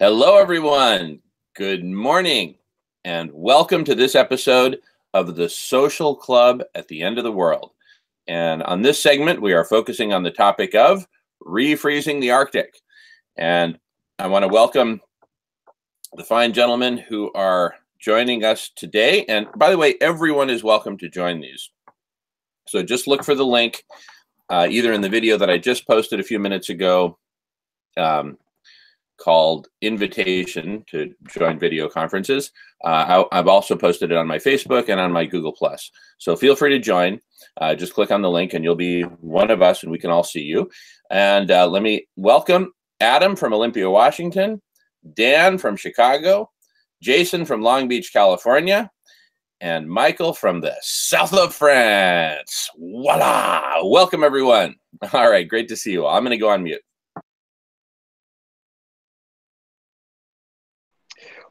Hello, everyone. Good morning, and welcome to this episode of the Social Club at the End of the World. And on this segment, we are focusing on the topic of refreezing the Arctic. And I want to welcome the fine gentlemen who are joining us today. And by the way, everyone is welcome to join these. So just look for the link either in the video that I just posted a few minutes ago, called Invitation to Join Video Conferences. I've also posted it on my Facebook and on my Google+. So feel free to join. Just click on the link and you'll be one of us and we can all see you. And let me welcome Adam from Olympia, Washington, Dan from Chicago, Jason from Long Beach, California, and Michael from the south of France. Voila! Welcome, everyone. All right, great to see you all. I'm going to go on mute.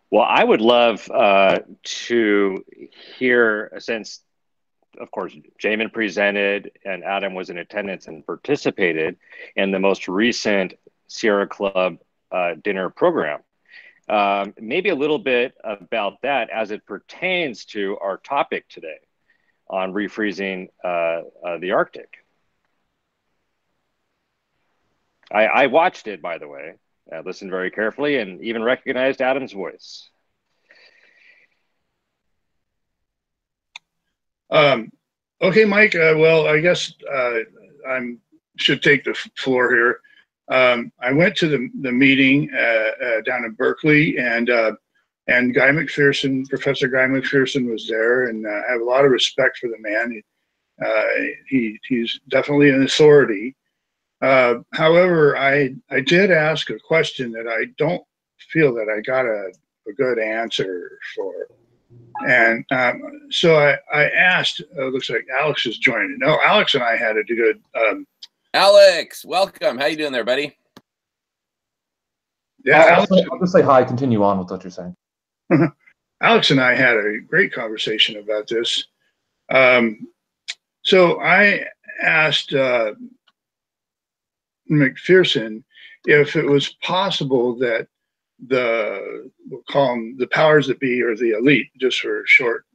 Well, I would love to hear, since, of course, Jamin presented and Adam was in attendance and participated in the most recent Sierra Club dinner program. Maybe a little bit about that as it pertains to our topic today on refreezing the Arctic. I watched it, by the way. I listened very carefully and even recognized Adam's voice. Okay, Mike. Well, I guess I should take the floor here. I went to the meeting down in Berkeley, and Guy McPherson, Professor Guy McPherson, was there, and I have a lot of respect for the man. He's definitely an authority. However, I did ask a question that I don't feel that I got a good answer for. And so I asked, looks like Alex is joining. No, Alex and I had a good... Alex, welcome. How you doing there, buddy? Yeah, I'll just say hi, continue on with what you're saying. Alex and I had a great conversation about this. So I asked McPherson if it was possible that we'll call them the powers that be, or the elite, just for short,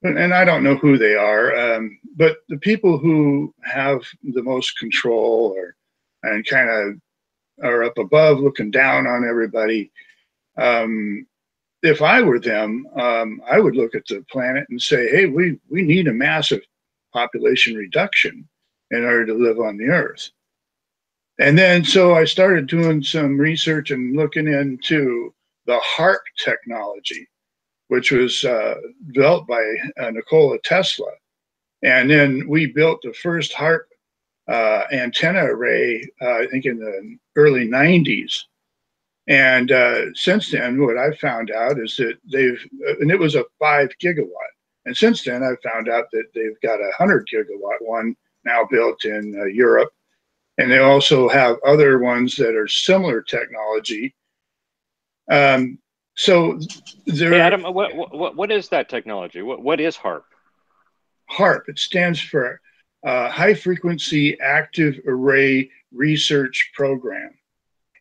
and I don't know who they are, but the people who have the most control and kind of are up above looking down on everybody. If I were them, I would look at the planet and say, hey, we need a massive population reduction in order to live on the Earth. And then so I started doing some research and looking into the HAARP technology, which was developed by Nikola Tesla. And then we built the first HAARP antenna array, I think in the early 90s. And since then, what I found out is that and it was a 5 gigawatt. And since then, I found out that they've got a 100 gigawatt one now built in Europe. And they also have other ones that are similar technology. So hey, Adam, what is that technology? What is HAARP? HAARP, it stands for High Frequency Active Array Research Program.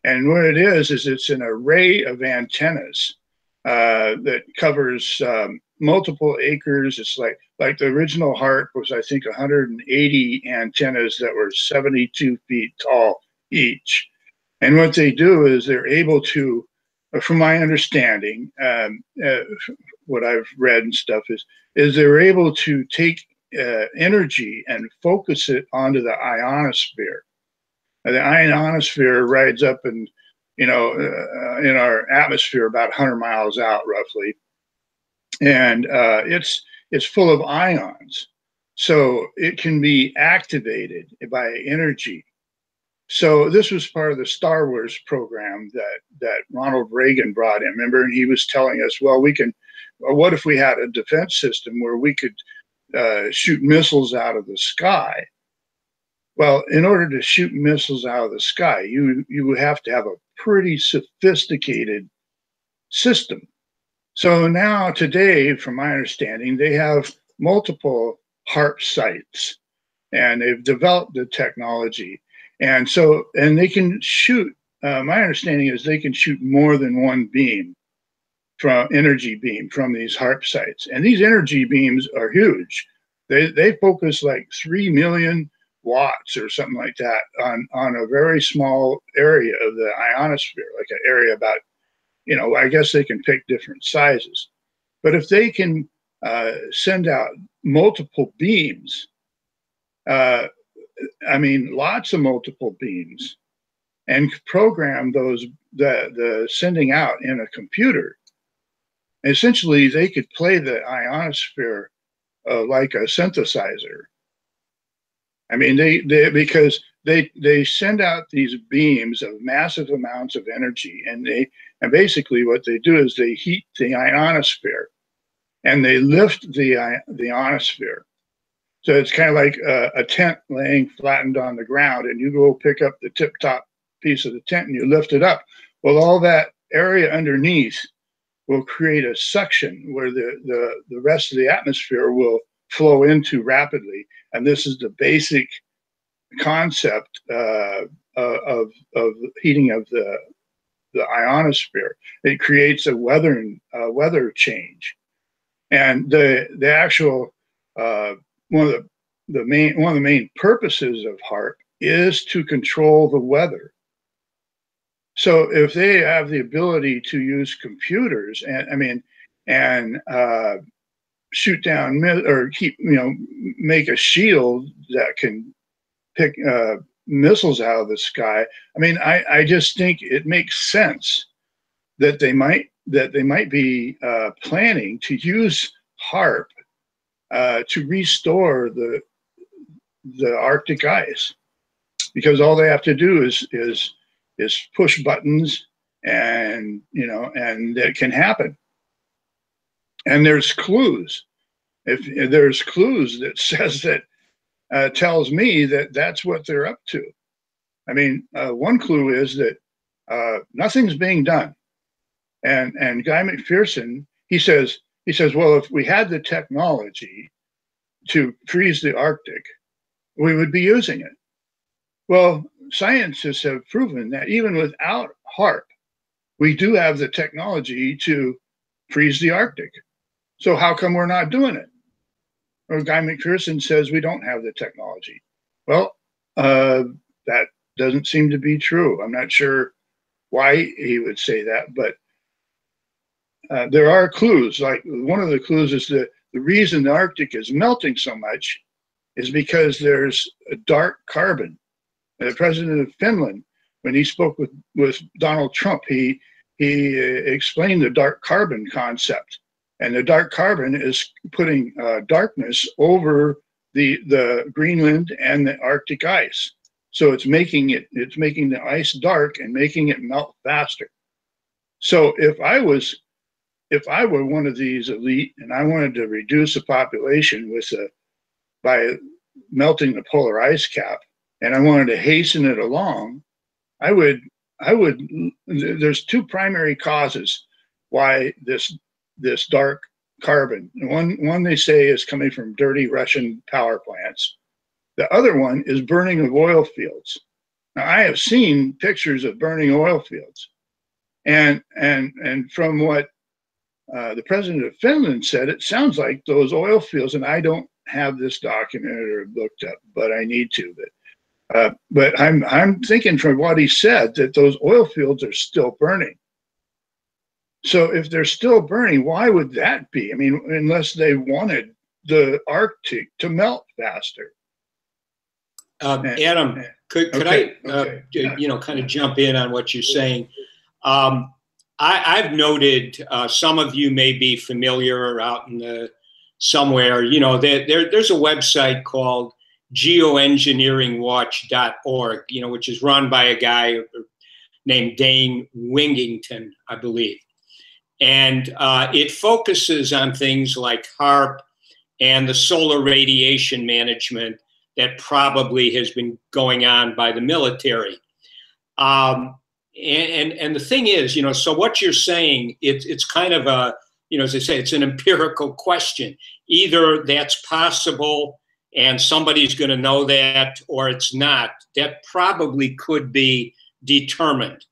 And what it is it's an array of antennas that covers multiple acres. It's like the original HAARP was, I think, 180 antennas that were 72 feet tall each. And what they do is they're able to, from my understanding, what I've read and stuff is they're able to take energy and focus it onto the ionosphere. The ionosphere rides up and, in our atmosphere about 100 miles out roughly. And it's full of ions. So it can be activated by energy. So this was part of the Star Wars program that Ronald Reagan brought in. Remember, and he was telling us, well, what if we had a defense system where we could shoot missiles out of the sky? Well, in order to shoot missiles out of the sky, you would have to have a pretty sophisticated system. So now today, from my understanding, they have multiple HAARP sites, and they've developed the technology. And they can shoot my understanding is they can shoot more than one beam from energy beam from these HAARP sites. And these energy beams are huge. They focus like 3 million watts or something like that on a very small area of the ionosphere, like an area about, you know, I guess they can pick different sizes. But if they can send out multiple beams, I mean, lots of multiple beams, and program those, the sending out in a computer, essentially they could play the ionosphere like a synthesizer. I mean, because they send out these beams of massive amounts of energy, and basically what they do is they heat the ionosphere, and they lift the ionosphere. So it's kind of like a tent laying flattened on the ground, and you go pick up the tip top piece of the tent and you lift it up. Well, all that area underneath will create a suction where the rest of the atmosphere will flow into rapidly. And this is the basic concept of heating of the ionosphere. It creates a weather change. And the actual one of the main purposes of HAARP is to control the weather. So if they have the ability to use computers and shoot down or make a shield that can pick missiles out of the sky, I mean, I just think it makes sense that they might be planning to use HAARP to restore the Arctic ice, because all they have to do is push buttons, and and it can happen. And there's clues. If there's clues that says that tells me that that's what they're up to. I mean, one clue is that nothing's being done. And Guy McPherson, he says, well, if we had the technology to freeze the Arctic, we would be using it. Well, scientists have proven that even without HAARP, we do have the technology to freeze the Arctic. So how come we're not doing it? Or Guy McPherson says we don't have the technology. Well, that doesn't seem to be true. I'm not sure why he would say that, but there are clues. Like one of the clues is that the reason the Arctic is melting so much is because there's a dark carbon. The president of Finland, when he spoke with Donald Trump, he explained the dark carbon concept. And the dark carbon is putting darkness over the Greenland and the Arctic ice. So it's making the ice dark and making it melt faster. So if I were one of these elite and I wanted to reduce the population by melting the polar ice cap, and I wanted to hasten it along, I would. There's two primary causes why this dark carbon. One they say is coming from dirty Russian power plants. The other one is burning of oil fields. Now, I have seen pictures of burning oil fields, and from what the president of Finland said, it sounds like those oil fields, and I don't have this documented or looked up, but I need to. But I'm thinking from what he said that those oil fields are still burning. So if they're still burning, why would that be? I mean, unless they wanted the Arctic to melt faster. Adam, could okay, I, kind of jump in on what you're saying? I've noted some of you may be familiar out in somewhere. There's a website called geoengineeringwatch.org, which is run by a guy named Dane Wingington, I believe. And it focuses on things like HAARP and the solar radiation management that probably has been going on by the military. And the thing is, so what you're saying, it's kind of a, as I say, it's an empirical question. Either that's possible and somebody's going to know that, or it's not. That probably could be determined.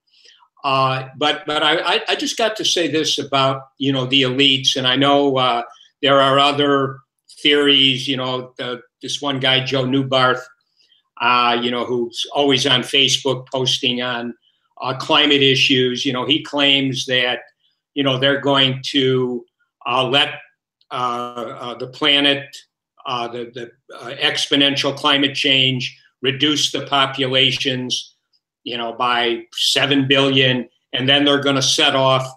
But I just got to say this about, you know, the elites, and I know there are other theories. You know, this one guy, Joe Newbarth, you know, who's always on Facebook posting on climate issues. You know, he claims that, you know, they're going to let the planet, the exponential climate change, reduce the populations, you know, by 7 billion, and then they're going to set off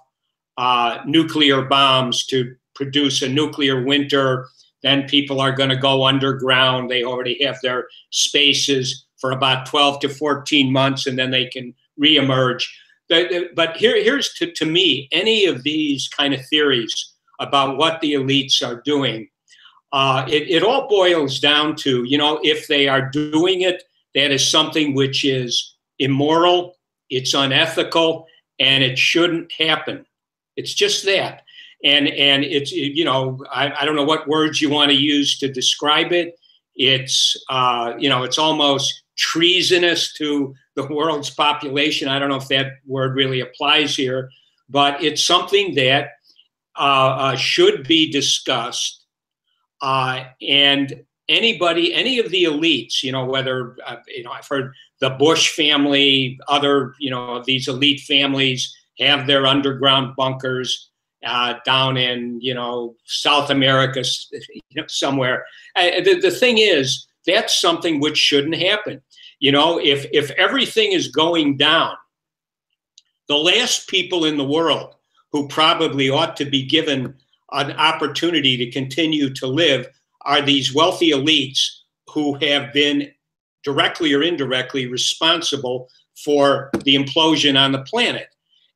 nuclear bombs to produce a nuclear winter. Then people are going to go underground. They already have their spaces for about 12 to 14 months, and then they can reemerge. But here's to me, any of these kind of theories about what the elites are doing, it all boils down to, you know, if they are doing it, that is something which is immoral, it's unethical, and it shouldn't happen. It's just that. And it's, you know, I don't know what words you want to use to describe it. It's, you know, it's almost treasonous to the world's population. I don't know if that word really applies here, but it's something that should be discussed. And anybody, any of the elites, you know, whether, you know, I've heard the Bush family, other, you know, these elite families have their underground bunkers down in, you know, South America, you know, somewhere. The thing is, that's something which shouldn't happen. You know, if everything is going down, the last people in the world who probably ought to be given an opportunity to continue to live are these wealthy elites who have been directly or indirectly responsible for the implosion on the planet.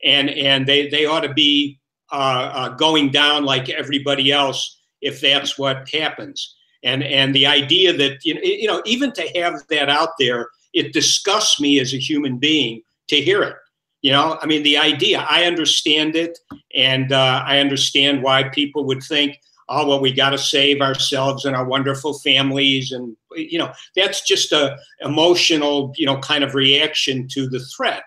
And they ought to be going down like everybody else if that's what happens. And the idea that, you know, even to have that out there, it disgusts me as a human being to hear it. You know, I mean, the idea, I understand it, and I understand why people would think, oh, well, we got to save ourselves and our wonderful families. And, you know, that's just a emotional, you know, kind of reaction to the threat.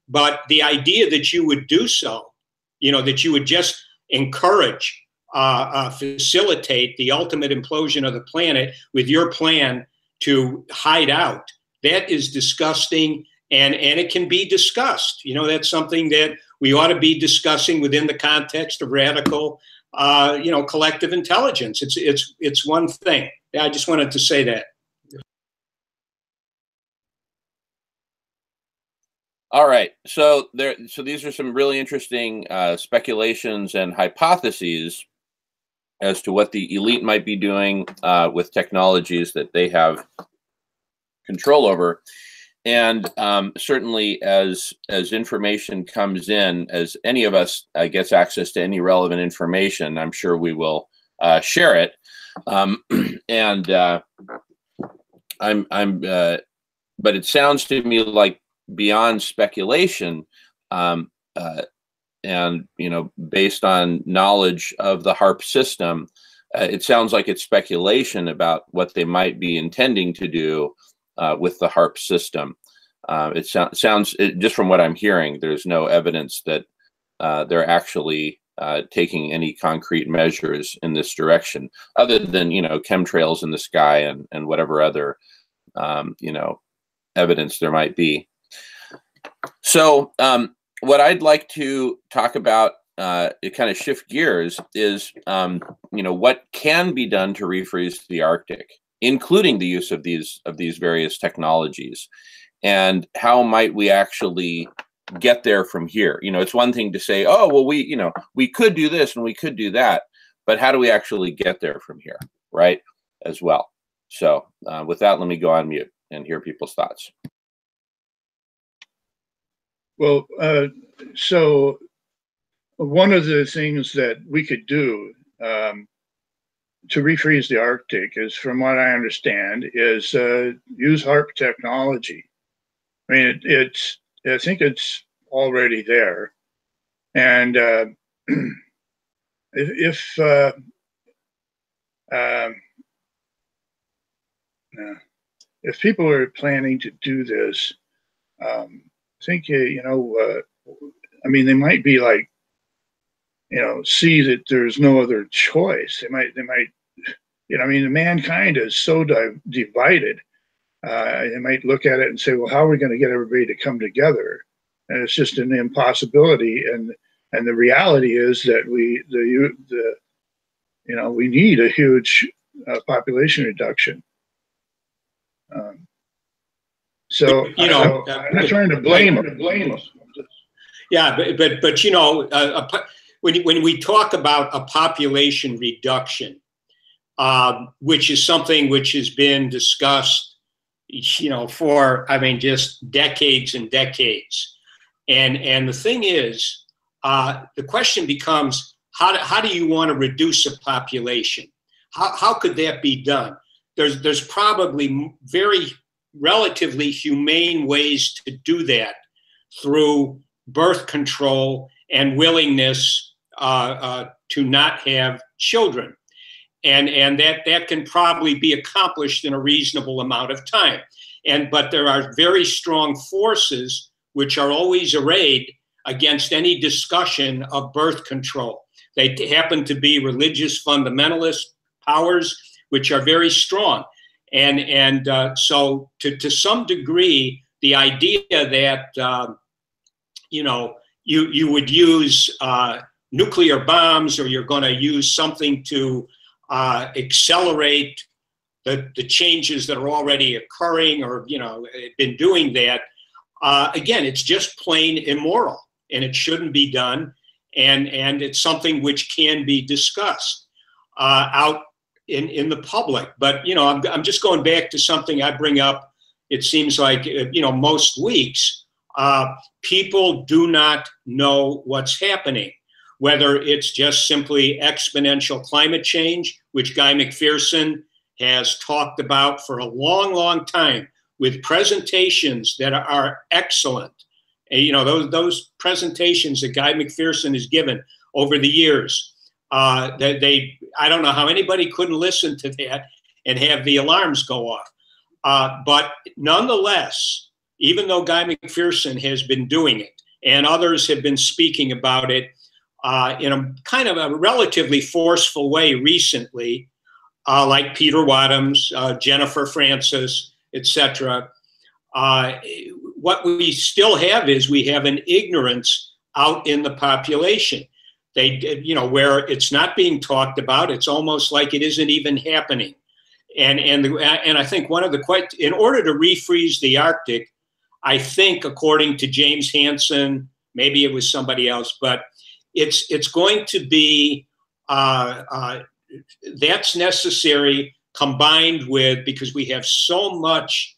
But the idea that you would do so, you know, that you would just encourage, facilitate the ultimate implosion of the planet with your plan to hide out, that is disgusting. And it can be discussed. You know, that's something that we ought to be discussing within the context of radical, you know, collective intelligence. It's one thing. I just wanted to say that. All right. So these are some really interesting speculations and hypotheses as to what the elite might be doing with technologies that they have control over. And certainly as information comes in, as any of us gets access to any relevant information, I'm sure we will share it. But it sounds to me like beyond speculation, and, you know, based on knowledge of the HAARP system, it sounds like it's speculation about what they might be intending to do with the HAARP system. It sounds, just from what I'm hearing, there's no evidence that they're actually taking any concrete measures in this direction, other than, you know, chemtrails in the sky and whatever other, you know, evidence there might be. So what I'd like to talk about, it kind of shift gears, is, you know, what can be done to refreeze the Arctic, including the use of these various technologies, and how might we actually get there from here? You know, it's one thing to say, oh, well, we could do this and we could do that, but how do we actually get there from here, right? As well. So with that, let me go on mute and hear people's thoughts. Well, so one of the things that we could do to refreeze the Arctic is, from what I understand, is use HAARP technology. I mean, I think it's already there. And if people are planning to do this, I think, you know, I mean, they might be like, see that there's no other choice. They might, I mean, mankind is so divided. They might look at it and say, well, how are we going to get everybody to come together? And it's just an impossibility. And the reality is that we need a huge population reduction. So I'm not trying to blame them. Yeah, but when we talk about a population reduction, which is something which has been discussed, for just decades and decades, and the thing is, the question becomes, how do you want to reduce a population? How could that be done? There's probably very relatively humane ways to do that through birth control and willingness to not have children. And that can probably be accomplished in a reasonable amount of time. But there are very strong forces which are always arrayed against any discussion of birth control. They happen to be religious fundamentalist powers, which are very strong. And so to some degree, the idea that, you would use nuclear bombs, or you're going to use something to accelerate the changes that are already occurring, or, been doing that. Again, it's just plain immoral, and it shouldn't be done. And it's something which can be discussed out in the public. But, I'm just going back to something I bring up, it seems like, most weeks. People do not know what's happening, whether it's just simply exponential climate change, which Guy McPherson has talked about for a long, long time, with presentations that are excellent. And, those presentations that Guy McPherson has given over the years, I don't know how anybody couldn't listen to that and have the alarms go off. But nonetheless, even though Guy McPherson has been doing it, and others have been speaking about it in a kind of a relatively forceful way recently, like Peter Wadhams, Jennifer Francis, etc., what we still have is we have an ignorance out in the population. Where it's not being talked about, it's almost like it isn't even happening. And I think one of in order to refreeze the Arctic, I think, according to James Hansen, maybe it was somebody else, but it's going to be that's necessary, combined with, because we have so much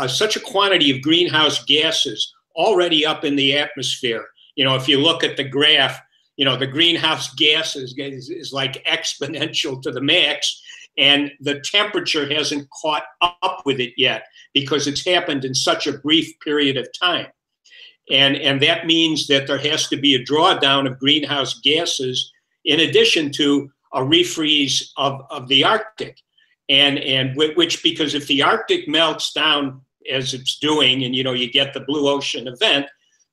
such a quantity of greenhouse gases already up in the atmosphere. If you look at the graph, the greenhouse gases is like exponential to the max, and the temperature hasn't caught up with it yet because it's happened in such a brief period of time. And that means that there has to be a drawdown of greenhouse gases in addition to a refreeze of the Arctic. And which, because if the Arctic melts down as it's doing, and, you get the blue ocean event,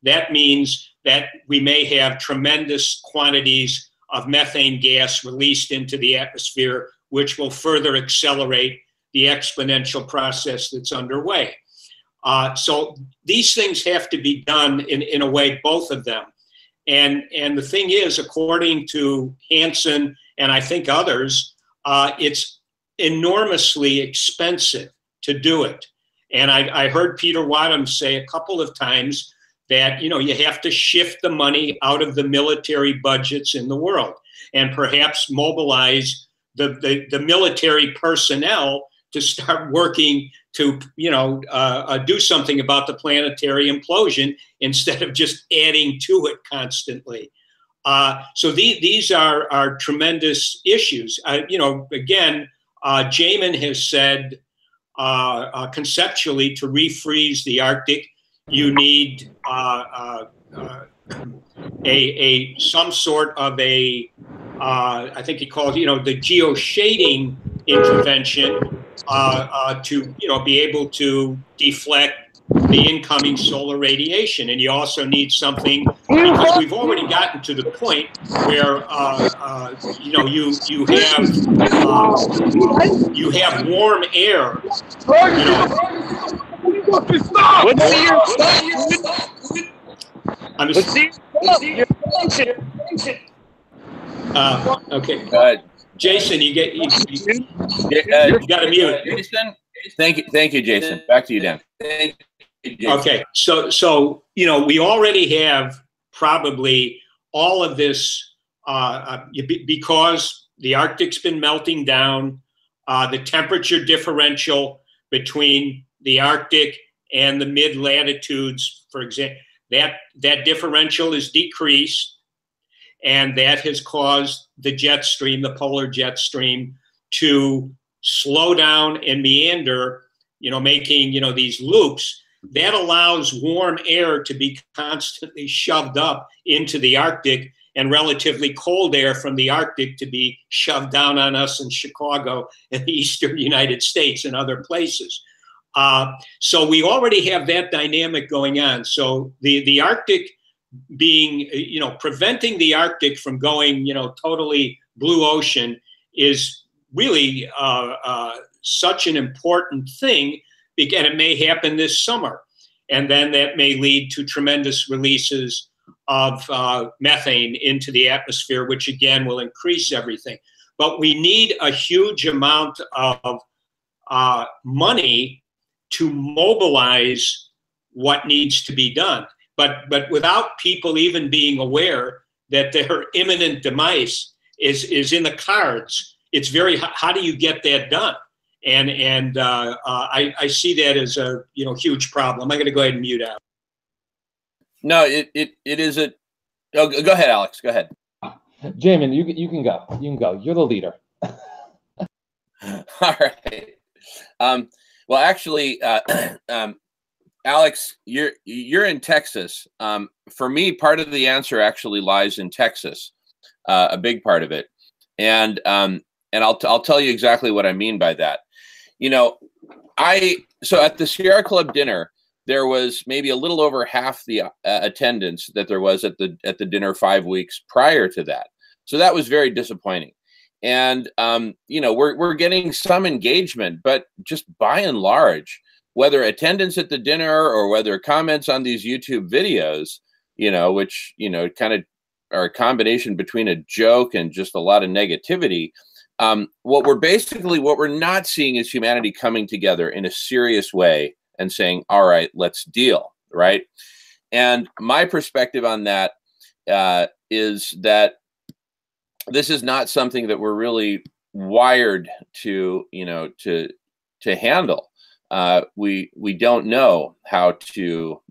that means that we may have tremendous quantities of methane gas released into the atmosphere, which will further accelerate the exponential process that's underway. So these things have to be done in a way, both of them. And the thing is, according to Hansen and I think others, it's enormously expensive to do it. And I heard Peter Wadhams say a couple of times that, you have to shift the money out of the military budgets in the world and perhaps mobilize the military personnel to start working to, do something about the planetary implosion instead of just adding to it constantly. So these are tremendous issues. Again, Jamin has said conceptually, to refreeze the Arctic, you need some sort of I think he calls, the geoshading intervention to, be able to deflect the incoming solar radiation. And you also need something, because we've already gotten to the point where you know, you have warm air. You know, okay. Jason, you got to mute. Jason, thank you, Jason. Back to you, Dan. Thank you, Jason. Okay, so you know, we already have probably all of this because the Arctic's been melting down. The temperature differential between the Arctic and the mid latitudes, for example, that differential is decreased. And that has caused the jet stream, the polar jet stream, to slow down and meander, you know, making, you know, these loops. That allows warm air to be constantly shoved up into the Arctic, and relatively cold air from the Arctic to be shoved down on us in Chicago and the eastern United States and other places. So we already have that dynamic going on. So the Arctic being, you know, preventing the Arctic from going, you know, totally blue ocean is really such an important thing, and it may happen this summer. And then that may lead to tremendous releases of methane into the atmosphere, which again will increase everything. But we need a huge amount of money to mobilize what needs to be done. But without people even being aware that their imminent demise is in the cards, it's very, how do you get that done? And I see that as a, you know, huge problem. I'm going to go ahead and mute out. No, it is a. Oh, go ahead, Alex. Go ahead. Jamin, you can go. You can go. You're the leader. All right. Well, actually, Alex, you're in Texas. For me, part of the answer actually lies in Texas, a big part of it, and I'll tell you exactly what I mean by that. You know, so at the Sierra Club dinner, there was maybe a little over half the attendance that there was at the dinner 5 weeks prior to that. So that was very disappointing. And you know, we're getting some engagement, but just by and large, whether attendance at the dinner or whether comments on these YouTube videos, you know, which, you know, kind of are a combination between a joke and just a lot of negativity. What we're not seeing is humanity coming together in a serious way and saying, all right, let's deal, right? And my perspective on that is that this is not something that we're really wired to, you know, to handle. We don't know how to,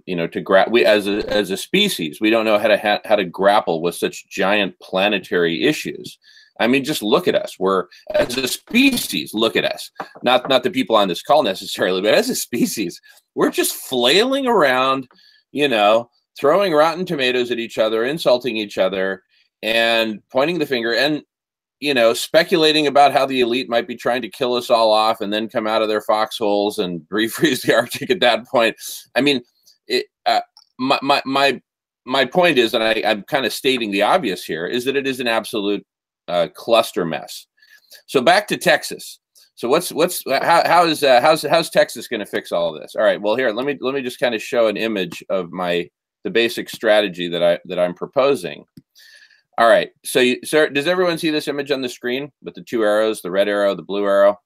you know, we as a species, we don't know how to grapple with such giant planetary issues. I mean, just look at us. We're, as a species, look at us. Not the people on this call necessarily, but as a species, we're just flailing around, you know, throwing rotten tomatoes at each other, insulting each other, and pointing the finger, and, you know, speculating about how the elite might be trying to kill us all off and then come out of their foxholes and refreeze the Arctic at that point. I mean, my point is, and I'm kind of stating the obvious here, is that it is an absolute cluster mess. So back to Texas. So how's Texas going to fix all of this? All right. Well, here, let me just kind of show an image of the basic strategy that I'm proposing. All right. So, sir, does everyone see this image on the screen with the two arrows, the red arrow, the blue arrow?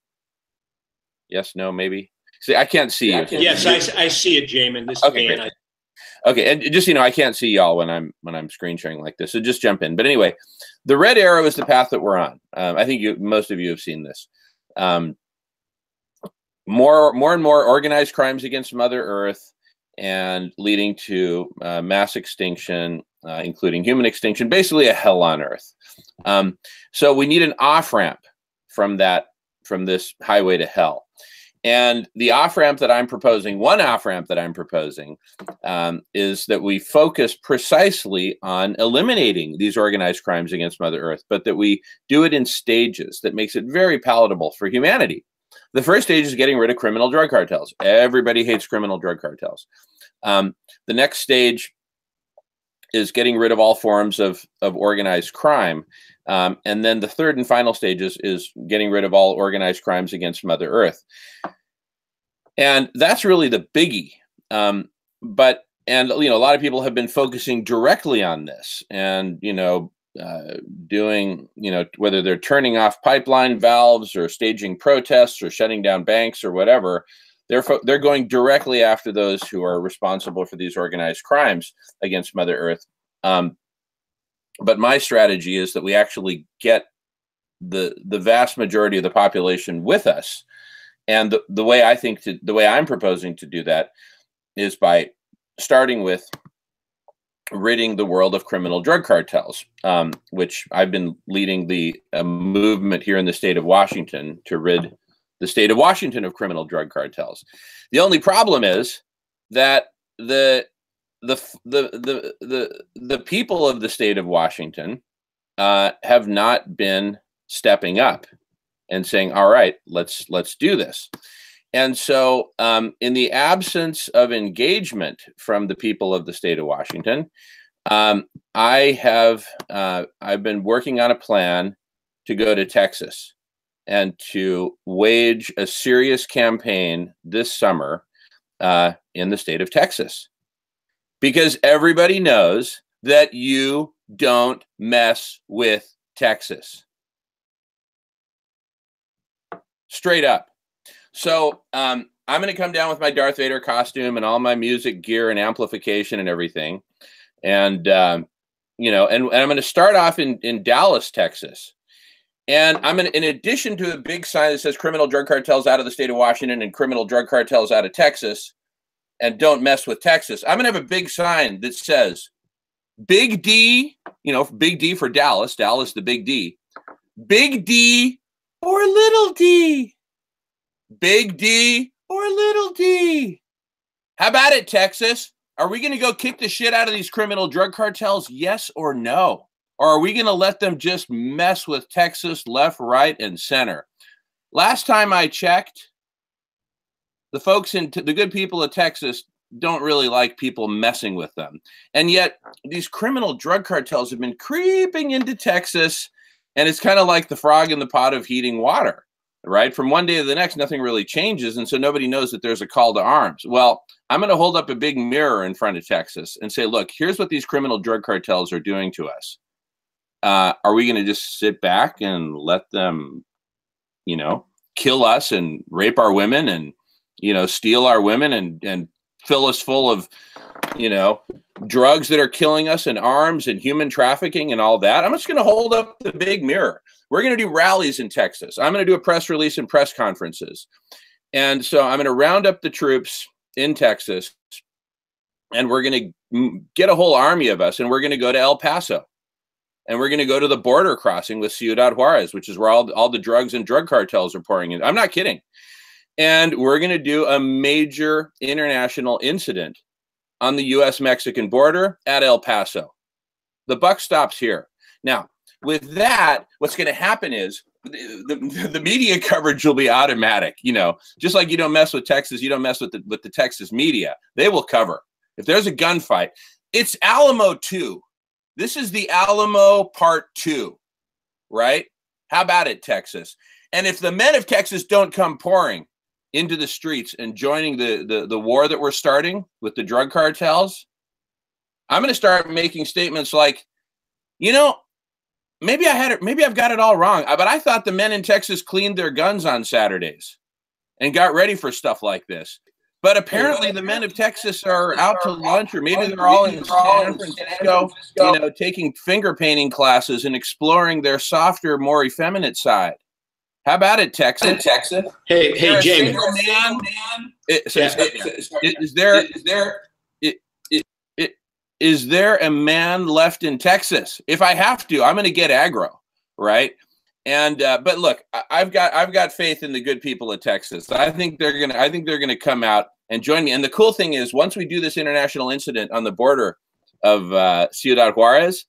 Yes, no, maybe. See, I can't see you. Yes, I see it, Jamin. This okay, man. Okay, and just, you know, I can't see y'all when I'm screen sharing like this, so just jump in. But anyway, the red arrow is the path that we're on. I think most of you have seen this. More and more organized crimes against Mother Earth, and leading to mass extinction, including human extinction, basically a hell on Earth. So we need an off-ramp from this highway to hell. And the off-ramp that I'm proposing, one off-ramp that I'm proposing, is that we focus precisely on eliminating these organized crimes against Mother Earth, but that we do it in stages that makes it very palatable for humanity. the first stage is getting rid of criminal drug cartels. Everybody hates criminal drug cartels. The next stage is getting rid of all forms of organized crime. And then the third and final stage is getting rid of all organized crimes against Mother Earth. And that's really the biggie. And you know, a lot of people have been focusing directly on this and, you know, doing, you know, whether they're turning off pipeline valves or staging protests or shutting down banks or whatever, they're going directly after those who are responsible for these organized crimes against Mother Earth. But my strategy is that we actually get the vast majority of the population with us. And the way I'm proposing to do that is by starting with ridding the world of criminal drug cartels, which I've been leading the movement here in the state of Washington to rid the state of Washington of criminal drug cartels. The only problem is that the people of the state of Washington have not been stepping up and saying, all right, let's do this. And so in the absence of engagement from the people of the state of Washington, I've been working on a plan to go to Texas and to wage a serious campaign this summer in the state of Texas. Because everybody knows that you don't mess with Texas. Straight up. So I'm going to come down with my Darth Vader costume and all my music gear and amplification and everything. And, you know, and I'm going to start off in Dallas, Texas. And I'm going to, in addition to a big sign that says criminal drug cartels out of the state of Washington and criminal drug cartels out of Texas and don't mess with Texas, I'm going to have a big sign that says Big D, you know, Big D for Dallas, Dallas the Big D, Big D or Little D, Big D or Little D. How about it, Texas? Are we going to go kick the shit out of these criminal drug cartels? Yes or no? Or are we going to let them just mess with Texas left, right, and center? Last time I checked, the folks the good people of Texas don't really like people messing with them. And yet these criminal drug cartels have been creeping into Texas, and it's kind of like the frog in the pot of heating water, right? From one day to the next, nothing really changes. And so nobody knows that there's a call to arms. Well, I'm going to hold up a big mirror in front of Texas and say, look, here's what these criminal drug cartels are doing to us. Are we going to just sit back and let them, you know, kill us and rape our women and, you know, steal our women and fill us full of, you know, drugs that are killing us and arms and human trafficking and all that? I'm just going to hold up the big mirror. We're going to do rallies in Texas. I'm going to do a press release and press conferences. And so I'm going to round up the troops in Texas, and we're going to get a whole army of us, and we're going to go to El Paso. And we're going to go to the border crossing with Ciudad Juarez, which is where all the drugs and drug cartels are pouring in. I'm not kidding. And we're going to do a major international incident on the U.S.-Mexican border at El Paso. The buck stops here. Now, with that, what's going to happen is the media coverage will be automatic. You know, just like you don't mess with Texas, you don't mess with the Texas media. They will cover. If there's a gunfight, it's Alamo 2. This is the Alamo Part 2, right? How about it, Texas? And if the men of Texas don't come pouring into the streets and joining the war that we're starting with the drug cartels, I'm going to start making statements like, you know, maybe I've got it all wrong, but I thought the men in Texas cleaned their guns on Saturdays and got ready for stuff like this. But apparently the men of Texas are out to lunch, or maybe they're all in San Francisco, you know, taking finger painting classes and exploring their softer, more effeminate side. How about it, Texas? Hey, Jamie. Is there a man left in Texas? If I have to, I'm going to get aggro, right? And but look, I've got faith in the good people of Texas. I think they're gonna come out and join me. And the cool thing is, once we do this international incident on the border of Ciudad Juarez,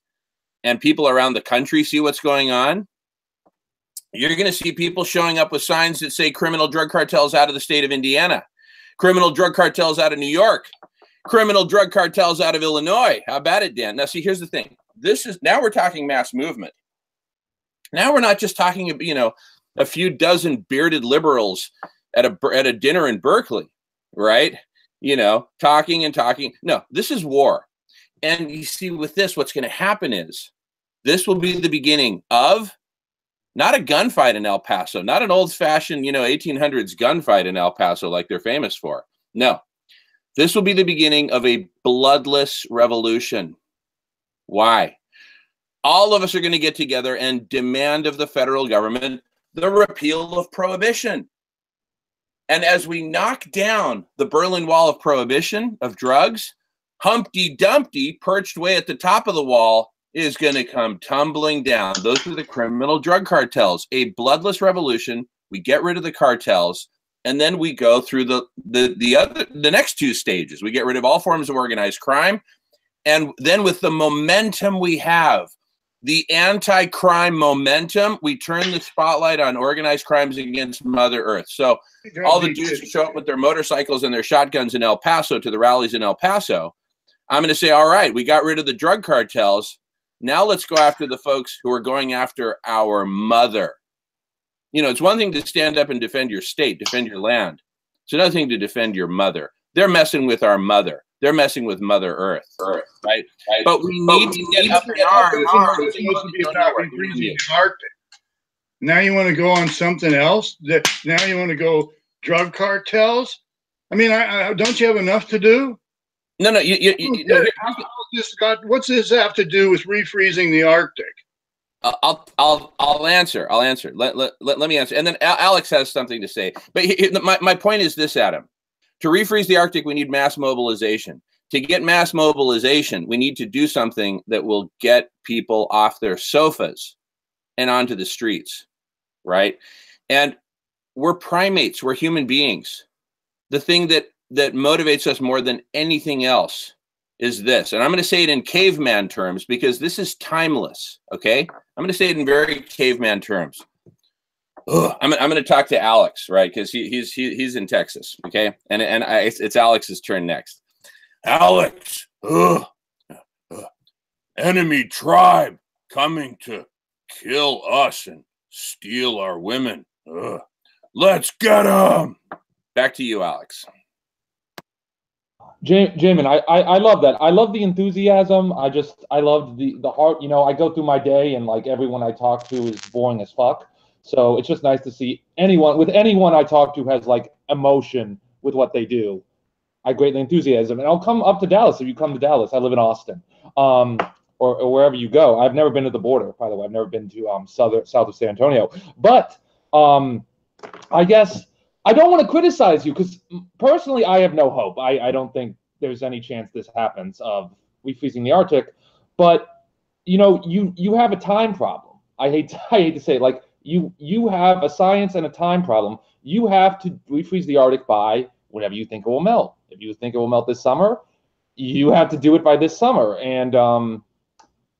and people around the country see what's going on, You're going to see people showing up with signs that say criminal drug cartels out of the state of Indiana, criminal drug cartels out of New York, criminal drug cartels out of Illinois. How about it, Dan? Now, see, here's the thing. Now we're talking mass movement. Now we're not just talking, you know, a few dozen bearded liberals at a dinner in Berkeley, right? You know, talking and talking. No, this is war. And you see with this, what's going to happen is this will be the beginning of not a gunfight in El Paso, not an old-fashioned, you know, 1800s gunfight in El Paso like they're famous for. No, this will be the beginning of a bloodless revolution. Why? All of us are going to get together and demand of the federal government the repeal of prohibition. And as we knock down the Berlin Wall of prohibition of drugs, Humpty Dumpty, perched way at the top of the wall, is going to come tumbling down. Those are the criminal drug cartels. A bloodless revolution. We get rid of the cartels, and then we go through the next two stages. We get rid of all forms of organized crime, and then with the momentum we have, the anti-crime momentum, we turn the spotlight on organized crimes against Mother Earth. So all the dudes who show up with their motorcycles and their shotguns in El Paso to the rallies in El Paso, I'm going to say, all right, we got rid of the drug cartels. Now let's go after the folks who are going after our mother. You know, it's one thing to stand up and defend your state, defend your land. It's another thing to defend your mother. They're messing with our mother. They're messing with Mother Earth, right? But we need to get up in arms. Now you want to go on something else? Now you want to go drug cartels? I mean, don't you have enough to do? No. What's this have to do with refreezing the Arctic? I'll answer. Let me answer. And then Alex has something to say. But my point is this, Adam. To refreeze the Arctic, we need mass mobilization. To get mass mobilization, we need to do something that will get people off their sofas and onto the streets, right? And we're primates. We're human beings. The thing that motivates us more than anything else is this. And I'm going to say it in caveman terms because this is timeless, okay? I'm going to say it in very caveman terms. I'm going to talk to Alex, right? Because he's in Texas, okay? And it's Alex's turn next. Alex, enemy tribe coming to kill us and steal our women. Let's get them. Back to you, Alex. Jamin, I love that. I love the enthusiasm. I love the heart. You know, I go through my day and like everyone I talk to is boring as fuck. So it's just nice to see anyone I talk to has like emotion with what they do. I greatly enthusiasm, and I'll come up to Dallas if you come to Dallas. I live in Austin, or wherever you go. I've never been to the border, by the way. I've never been to south of San Antonio. But I guess I don't want to criticize you because personally I have no hope. I don't think there's any chance this happens of refreezing the Arctic. But you know, you have a time problem. I hate to say it, like. You have a science and a time problem. You have to refreeze the Arctic by whenever you think it will melt. If you think it will melt this summer, you have to do it by this summer. And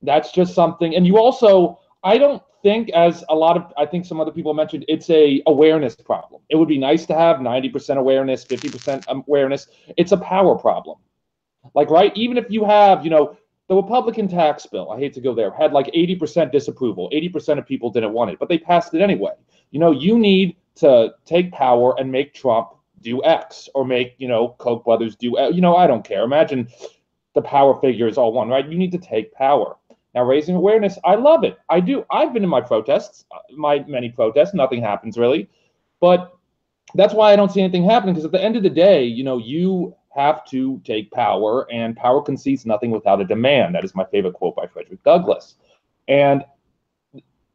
that's just something. And you also, I don't think, as I think some other people mentioned, it's a awareness problem. It would be nice to have 90% awareness, 50% awareness. It's a power problem. Like, right, even if you have, you know, the Republican tax bill, I hate to go there, had like 80% disapproval. 80% of people didn't want it, but they passed it anyway. You know, you need to take power and make Trump do X or make, you know, Koch brothers do, you know, I don't care. Imagine the power figure is all one, right? You need to take power. Now, raising awareness, I love it. I do. I've been in my protests, my many protests. Nothing happens really. But that's why I don't see anything happening, because at the end of the day, you know, you have to take power, and power concedes nothing without a demand. That is my favorite quote by Frederick Douglass. And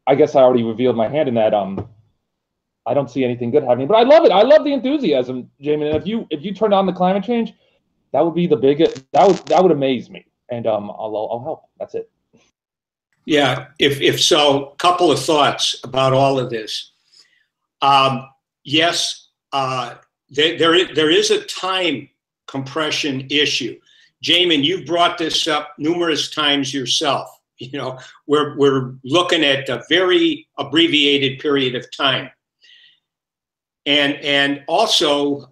I guess I already revealed my hand in that. I don't see anything good happening, but I love it. I love the enthusiasm, Jamin. And if you turn on the climate change, that would be the biggest. That would amaze me, and I'll help. That's it. Yeah. If so, couple of thoughts about all of this. Yes, there is a time compression issue. Jamin, you've brought this up numerous times yourself. You know, we're looking at a very abbreviated period of time. And also,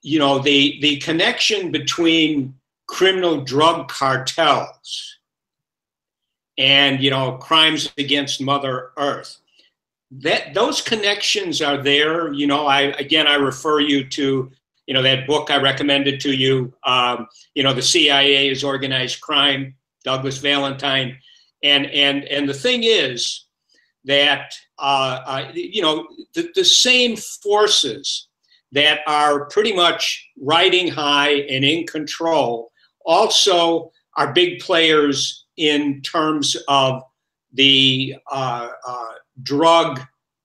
you know, the connection between criminal drug cartels and, you know, crimes against Mother Earth, that those connections are there. You know, I refer you to, you know, that book I recommended to you, you know, The CIA is Organized Crime, Douglas Valentine. And the thing is that, you know, the same forces that are pretty much riding high and in control also are big players in terms of the drug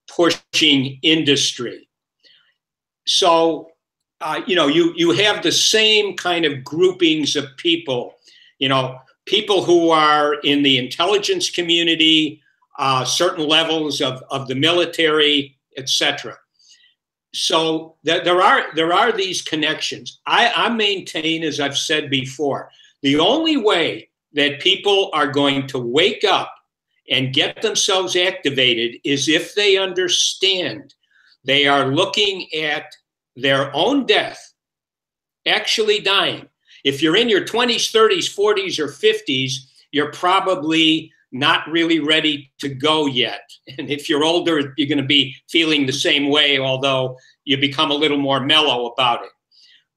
pushing industry. So, you know, you have the same kind of groupings of people, you know, people who are in the intelligence community, certain levels of the military, etc. So there are these connections. I maintain, as I've said before, the only way that people are going to wake up and get themselves activated is if they understand they are looking at their own death, actually dying. If you're in your 20s, 30s, 40s, or 50s, you're probably not really ready to go yet. And if you're older, you're going to be feeling the same way, although you become a little more mellow about it.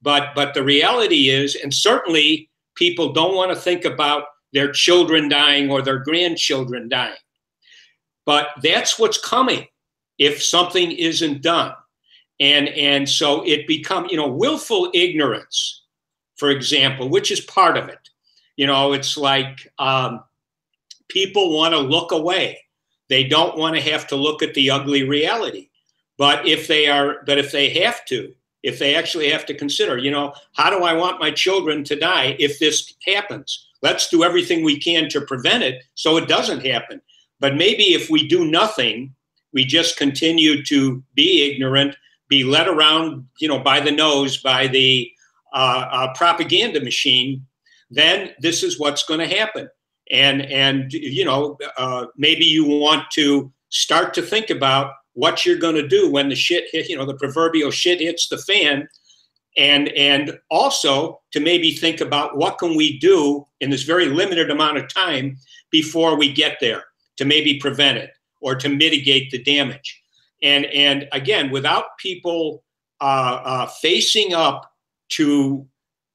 But the reality is, and certainly people don't want to think about their children dying or their grandchildren dying. But that's what's coming if something isn't done. And so it becomes, you know, willful ignorance, for example, which is part of it. You know, it's like people want to look away. They don't want to have to look at the ugly reality. But if they actually have to consider, you know, how do I want my children to die if this happens? Let's do everything we can to prevent it so it doesn't happen. But maybe if we do nothing, we just continue to be ignorant, be led around, you know, by the nose, by the propaganda machine, then this is what's going to happen. And you know, maybe you want to start to think about what you're going to do when the shit hit, you know, the proverbial shit hits the fan, and also to maybe think about what can we do in this very limited amount of time before we get there to maybe prevent it or to mitigate the damage. And again, without people facing up to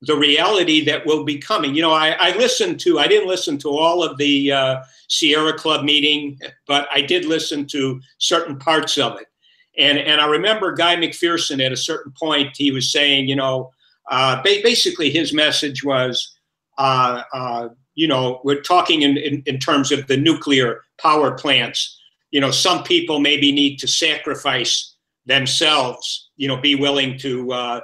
the reality that will be coming. You know, I didn't listen to all of the Sierra Club meeting, but I did listen to certain parts of it. And I remember Guy McPherson at a certain point, he was saying, you know, basically his message was, you know, we're talking in terms of the nuclear power plants. You know, some people maybe need to sacrifice themselves, you know, be willing to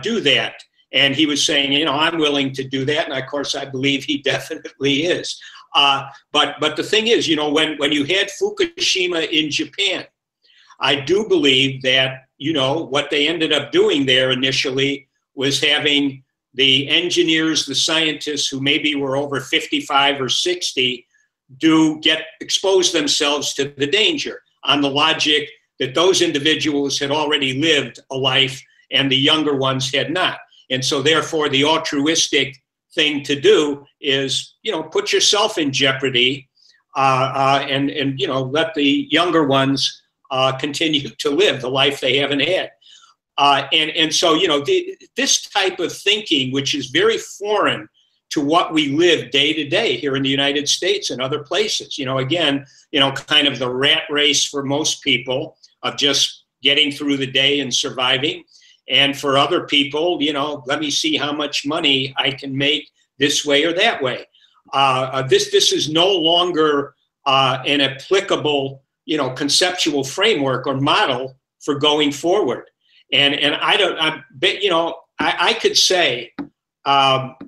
do that. And he was saying, you know, I'm willing to do that. And of course, I believe he definitely is. But the thing is, you know, when you had Fukushima in Japan, I do believe that, you know, what they ended up doing there initially was having the engineers, the scientists who maybe were over 55 or 60 expose themselves to the danger on the logic that those individuals had already lived a life and the younger ones had not. And so therefore the altruistic thing to do is, you know, put yourself in jeopardy and you know, let the younger ones continue to live the life they haven't had. And so, you know, this type of thinking, which is very foreign to what we live day to day here in the United States and other places, you know, again, you know, kind of the rat race for most people of just getting through the day and surviving. And for other people, you know, let me see how much money I can make this way or that way. This is no longer an applicable, you know, conceptual framework or model for going forward. And I could say,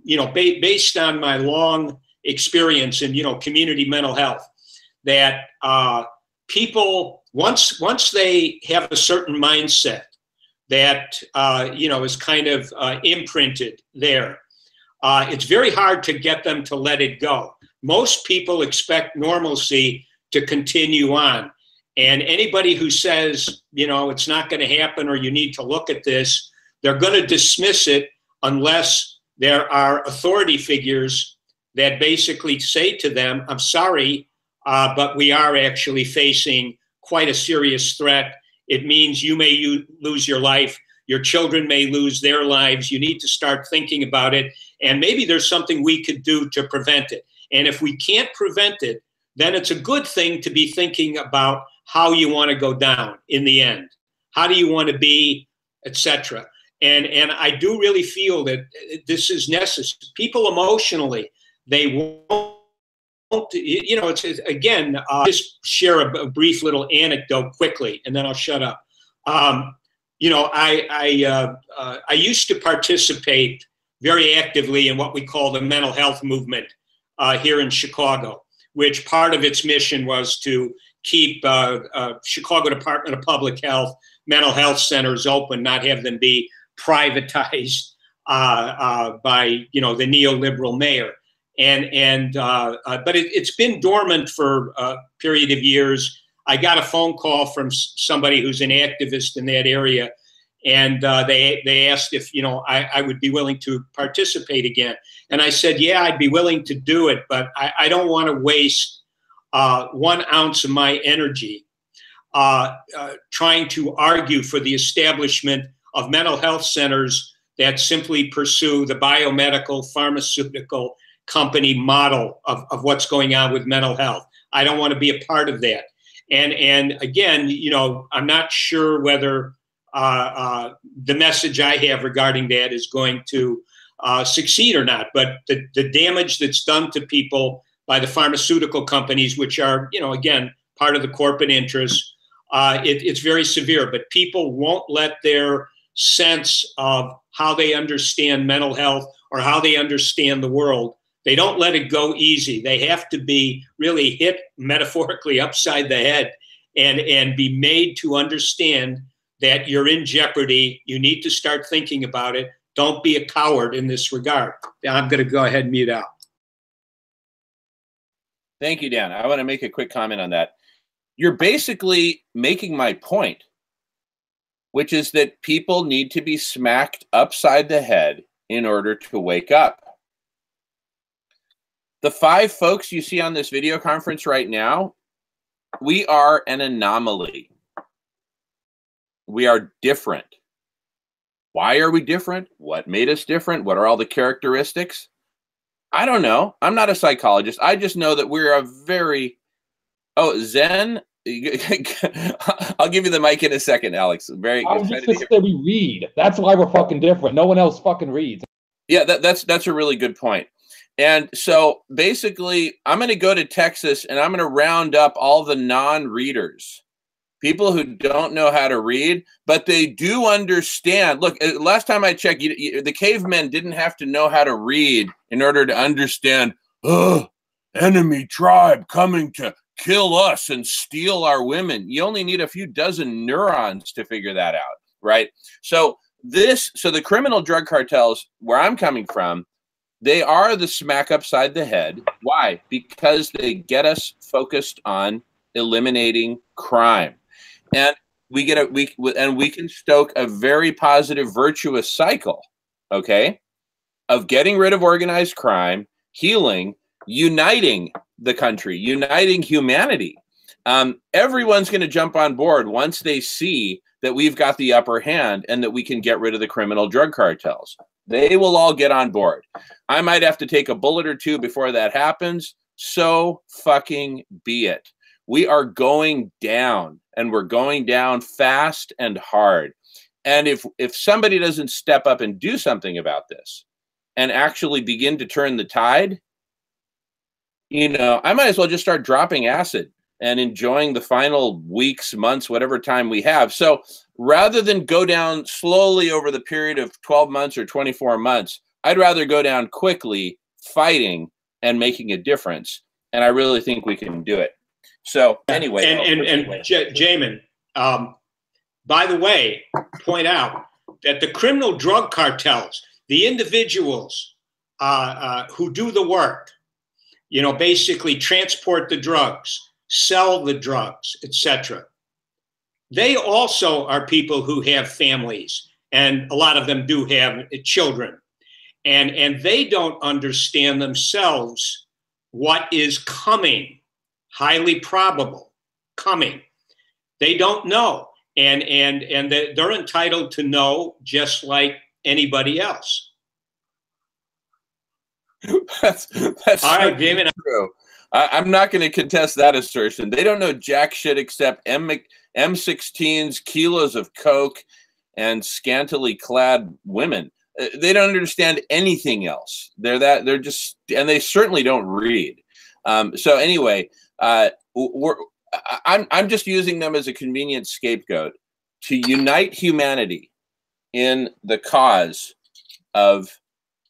you know, based on my long experience in, you know, community mental health, that people, once they have a certain mindset that, you know, is kind of imprinted there, it's very hard to get them to let it go. most people expect normalcy to continue on. And anybody who says, you know, it's not going to happen or you need to look at this, they're going to dismiss it unless there are authority figures that basically say to them, I'm sorry, but we are actually facing quite a serious threat. It means you may lose your life. Your children may lose their lives. You need to start thinking about it. And maybe there's something we could do to prevent it. And if we can't prevent it, then it's a good thing to be thinking about how you want to go down in the end. How do you want to be, etc. And I do really feel that this is necessary. People emotionally, they won't, you know, it's again, just share a brief little anecdote quickly, and then I'll shut up. You know, I used to participate very actively in what we call the mental health movement here in Chicago, which part of its mission was to keep Chicago Department of Public Health mental health centers open, not have them be privatized by, you know, the neoliberal mayor. But it's been dormant for a period of years. I got a phone call from somebody who's an activist in that area, and they asked if, you know, I would be willing to participate again. And I said, yeah, I'd be willing to do it, but I don't want to waste 1 ounce of my energy trying to argue for the establishment of mental health centers that simply pursue the biomedical pharmaceutical company model of what's going on with mental health. I don't want to be a part of that. And again, you know, I'm not sure whether the message I have regarding that is going to succeed or not. But the damage that's done to people by the pharmaceutical companies, which are, you know, again, part of the corporate interests, it's very severe. But people won't let their sense of how they understand mental health or how they understand the world, they don't let it go easy. They have to be really hit metaphorically upside the head and be made to understand that you're in jeopardy. You need to start thinking about it. Don't be a coward in this regard. I'm going to go ahead and mute out. Thank you, Dan. I want to make a quick comment on that. You're basically making my point, which is that people need to be smacked upside the head in order to wake up. The 5 folks you see on this video conference right now, we are an anomaly. We are different. Why are we different? What made us different? What are all the characteristics? I don't know. I'm not a psychologist. I just know that we're a very... Oh, Zen... I'll give you the mic in a second, Alex. Very I was just gonna say we read. That's why we're fucking different. No one else fucking reads. Yeah, that's a really good point. And so basically, I'm going to go to Texas and I'm going to round up all the non-readers, people who don't know how to read, but they do understand. Look, last time I checked, the cavemen didn't have to know how to read in order to understand, enemy tribe coming to kill us and steal our women. You only need a few dozen neurons to figure that out, right? So the criminal drug cartels, where I'm coming from, they are the smack upside the head. Why? Because they get us focused on eliminating crime, and we can stoke a very positive, virtuous cycle, okay, of getting rid of organized crime, healing, uniting the country, uniting humanity. Everyone's going to jump on board once they see that we've got the upper hand and that we can get rid of the criminal drug cartels. They will all get on board. I might have to take a bullet or two before that happens. So fucking be it. We are going down, and we're going down fast and hard. And if somebody doesn't step up and do something about this and actually begin to turn the tide, you know, I might as well just start dropping acid and enjoying the final weeks, months, whatever time we have. So rather than go down slowly over the period of 12 months or 24 months, I'd rather go down quickly, fighting and making a difference. And I really think we can do it. So anyway. Jamin, by the way, point out that the criminal drug cartels, the individuals who do the work, you know, basically transport the drugs, sell the drugs, etc. They also are people who have families, and a lot of them do have children. And they don't understand themselves what is coming, highly probable coming. They don't know. And they're entitled to know just like anybody else. that's all right, David. True. I'm not going to contest that assertion. They don't know jack shit except M16s, kilos of coke, and scantily clad women. They don't understand anything else. They're just, and they certainly don't read. So anyway, I'm just using them as a convenient scapegoat to unite humanity in the cause of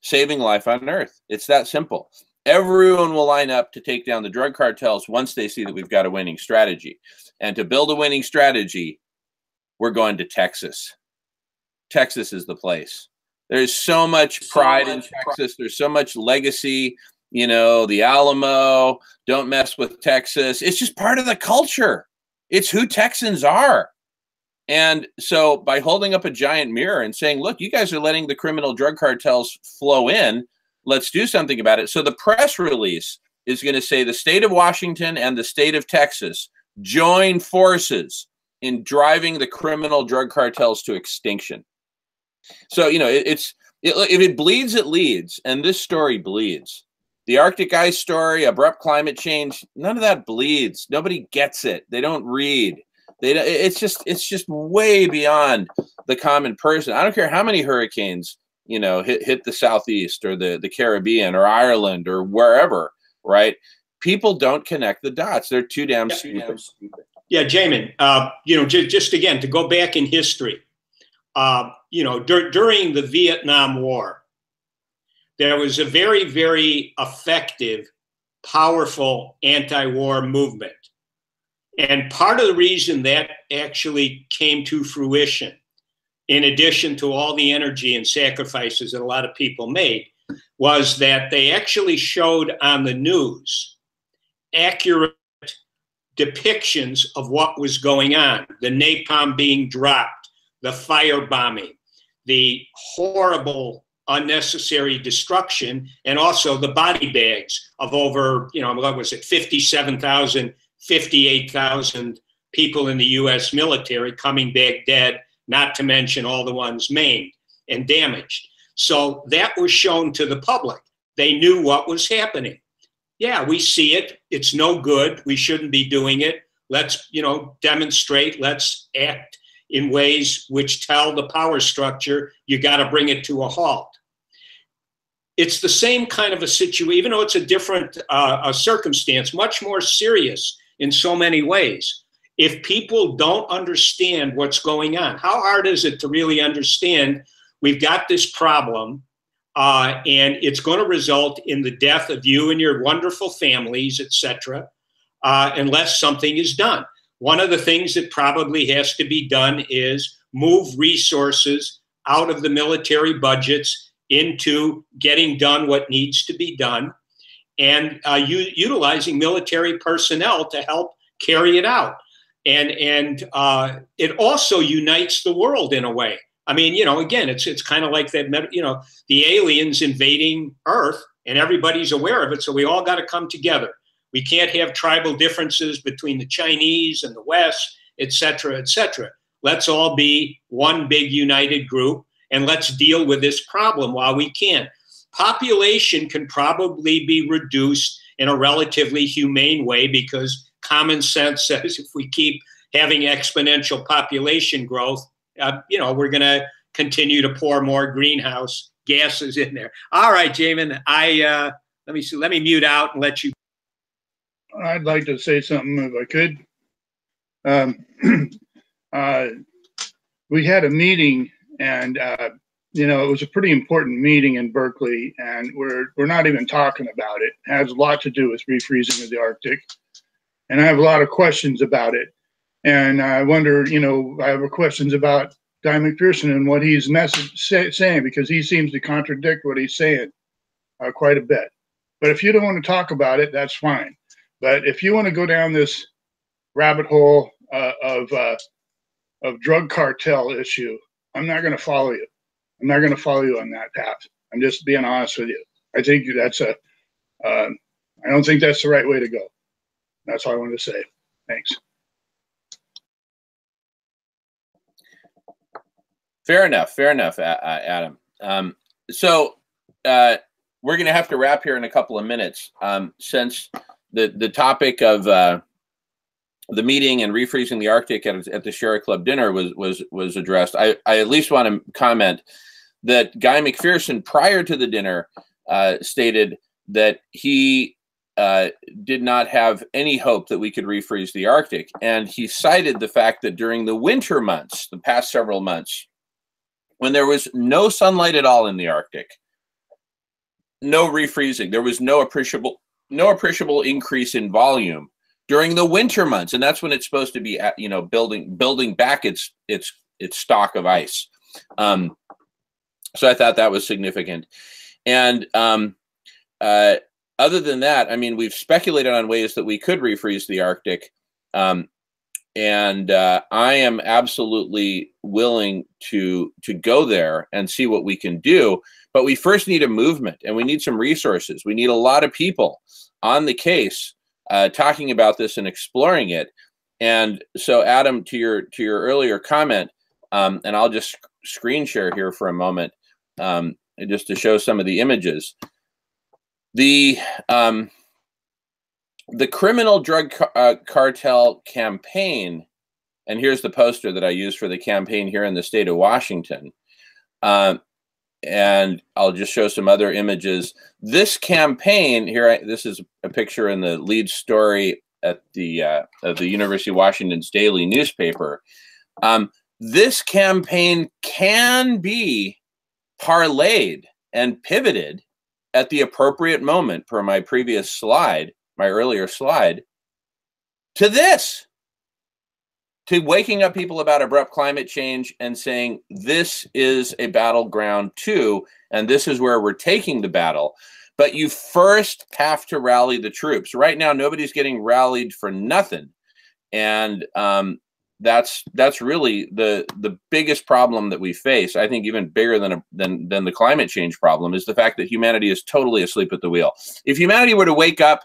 saving life on Earth. It's that simple. Everyone will line up to take down the drug cartels once they see that we've got a winning strategy. And to build a winning strategy, we're going to Texas. Texas is the place. There's so much pride in Texas. There's so much legacy. You know, the Alamo, don't mess with Texas. It's just part of the culture. It's who Texans are. And so by holding up a giant mirror and saying, look, you guys are letting the criminal drug cartels flow in, let's do something about it. So the press release is going to say the state of Washington and the state of Texas join forces in driving the criminal drug cartels to extinction. So, you know, if it bleeds, it leads. And this story bleeds. The Arctic ice story, abrupt climate change, none of that bleeds. Nobody gets it. They don't read. It's just way beyond the common person. I don't care how many hurricanes, you know, hit the Southeast or the Caribbean or Ireland or wherever, right? People don't connect the dots. They're too damn stupid. Yeah, Jamin, you know, just again, to go back in history, you know, during the Vietnam War, there was a very, very effective, powerful anti-war movement. And part of the reason that actually came to fruition, in addition to all the energy and sacrifices that a lot of people made, was that they actually showed on the news accurate depictions of what was going on. The napalm being dropped, the firebombing, the horrible unnecessary destruction, and also the body bags of over, you know, what was it, 57,000, 58,000 people in the U.S. military coming back dead, not to mention all the ones maimed and damaged. So that was shown to the public. They knew what was happening. Yeah, we see it. It's no good. We shouldn't be doing it. Let's, you know, demonstrate. Let's act in ways which tell the power structure, you got to bring it to a halt. It's the same kind of a situation, even though it's a different circumstance, much more serious in so many ways. If people don't understand what's going on, how hard is it to really understand we've got this problem and it's going to result in the death of you and your wonderful families, etc., unless something is done. One of the things that probably has to be done is move resources out of the military budgets into getting done what needs to be done, and utilizing military personnel to help carry it out. And it also unites the world in a way. I mean, you know, again, it's kind of like that, you know, the aliens invading Earth, and everybody's aware of it, so we all got to come together. We can't have tribal differences between the Chinese and the West, et cetera, et cetera. Let's all be one big united group, and let's deal with this problem while we can. Population can probably be reduced in a relatively humane way, because common sense says if we keep having exponential population growth, you know, we're going to continue to pour more greenhouse gases in there. All right, Jamin, let me see. Let me mute out and let you. I'd like to say something if I could. We had a meeting, and you know, it was a pretty important meeting in Berkeley, and we're not even talking about it. It has a lot to do with refreezing of the Arctic, and I have a lot of questions about it. And I wonder, you know, I have questions about Guy McPherson and what he's saying, because he seems to contradict what he's saying quite a bit. But if you don't want to talk about it, that's fine. But if you want to go down this rabbit hole of drug cartel issue, I'm not going to follow you. I'm not going to follow you on that path. I'm just being honest with you. I think that's I don't think that's the right way to go. That's all I wanted to say. Thanks. Fair enough, Adam. So we're going to have to wrap here in a couple of minutes, since the topic of the meeting and refreezing the Arctic at the Sierra Club dinner was addressed. I at least want to comment that Guy McPherson, prior to the dinner, stated that he did not have any hope that we could refreeze the Arctic. And he cited the fact that during the winter months, the past several months, when there was no sunlight at all in the Arctic, no refreezing, there was no appreciable increase in volume during the winter months. And that's when it's supposed to be, building back its stock of ice. So I thought that was significant. And other than that, I mean, we've speculated on ways that we could refreeze the Arctic. And I am absolutely willing to go there and see what we can do. But we first need a movement, and we need some resources. We need a lot of people on the case talking about this and exploring it. And so, Adam, to your earlier comment, and I'll just screen share here for a moment, just to show some of the images. The criminal drug cartel campaign, and here's the poster that I used for the campaign here in the state of Washington. And I'll just show some other images. This campaign here, this is a picture in the lead story at the University of Washington's daily newspaper. This campaign can be parlayed and pivoted at the appropriate moment, per my previous slide, my earlier slide, to this, to waking up people about abrupt climate change and saying, this is a battleground too, and this is where we're taking the battle. But you first have to rally the troops. Right now, nobody's getting rallied for nothing. And that's really the biggest problem that we face. I think even bigger than the climate change problem is the fact that humanity is totally asleep at the wheel. If humanity were to wake up,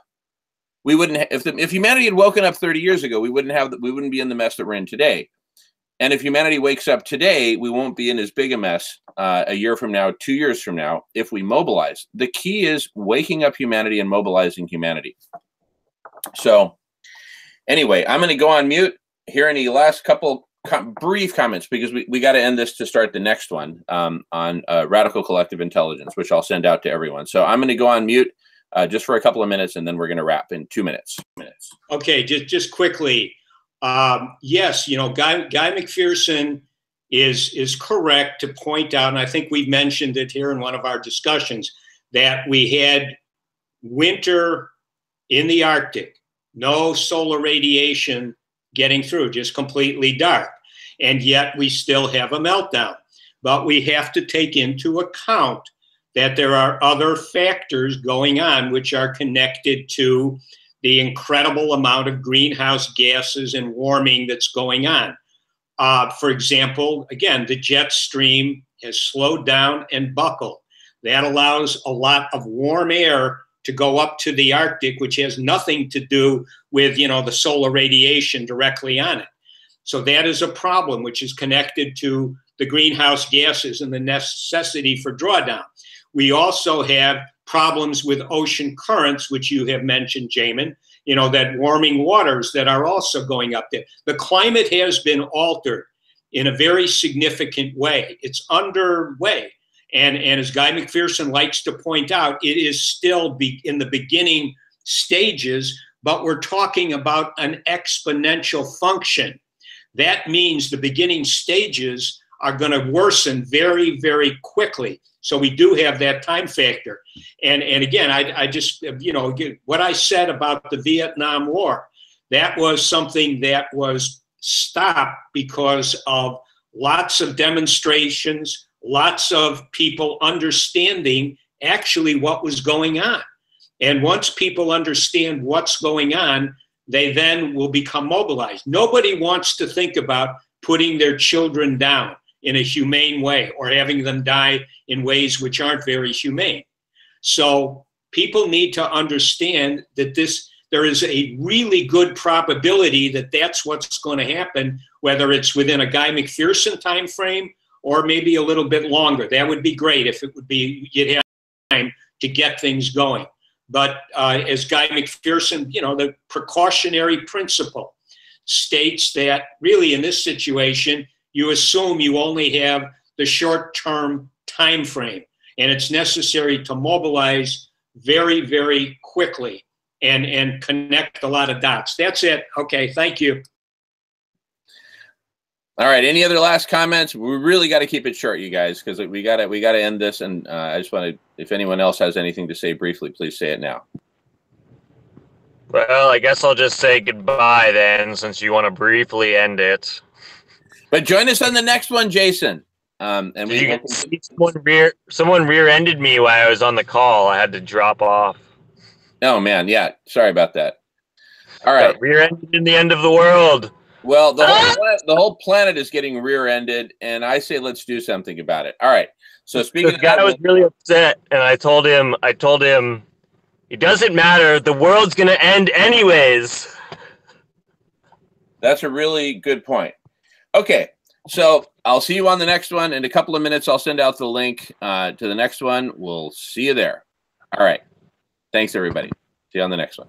we wouldn't. If humanity had woken up 30 years ago, we wouldn't be in the mess that we're in today. And if humanity wakes up today, we won't be in as big a mess a year from now, 2 years from now, if we mobilize. The key is waking up humanity and mobilizing humanity. So anyway, I'm going to go on mute. Here any last couple brief comments, because we got to end this to start the next one on radical collective intelligence, which I'll send out to everyone. So I'm going to go on mute just for a couple of minutes, and then we're going to wrap in 2 minutes. Okay, just quickly. Yes, Guy McPherson is correct to point out, and I think we've mentioned it here in one of our discussions, that we had winter in the Arctic, no solar radiation getting through, just completely dark. And yet we still have a meltdown. But we have to take into account that there are other factors going on which are connected to the incredible amount of greenhouse gases and warming that's going on. For example, again, the jet stream has slowed down and buckled. That allows a lot of warm air to go up to the Arctic, which has nothing to do with, the solar radiation directly on it. So that is a problem which is connected to the greenhouse gases and the necessity for drawdown. We also have problems with ocean currents, which you have mentioned, Jamin, that warming waters that are also going up there. The climate has been altered in a very significant way. It's underway. And as Guy McPherson likes to point out, it is still in the beginning stages, but we're talking about an exponential function. That means the beginning stages are going to worsen very, very quickly. So we do have that time factor. And again, I just, what I said about the Vietnam War, that was something that was stopped because of lots of demonstrations, lots of people understanding actually what was going on. And once people understand what's going on, they then will become mobilized. Nobody wants to think about putting their children down in a humane way or having them die in ways which aren't very humane. So people need to understand that there is a really good probability that that's what's going to happen, whether it's within a Guy McPherson time frame or maybe a little bit longer. That would be great if it would be, you'd have time to get things going. But as Guy McPherson, you know, the precautionary principle states that really in this situation, you assume you only have the short-term time frame, and it's necessary to mobilize very, very quickly and connect a lot of dots. That's it. Okay, thank you. All right. Any other last comments? We really got to keep it short, you guys, because we got to end this. And I just want to, if anyone else has anything to say briefly, please say it now. Well, I guess I'll just say goodbye then, since you want to briefly end it. But join us on the next one, Jason. And you can see someone rear-ended me while I was on the call. I had to drop off. Oh man, yeah. Sorry about that. All right. Rear-ended in the end of the world. Well, the whole planet is getting rear-ended, and I say let's do something about it. All right. So speaking of that, I was really upset, and I told him it doesn't matter. The world's gonna end anyways. That's a really good point. Okay, so I'll see you on the next one. In a couple of minutes, I'll send out the link to the next one. We'll see you there. All right. Thanks, everybody. See you on the next one.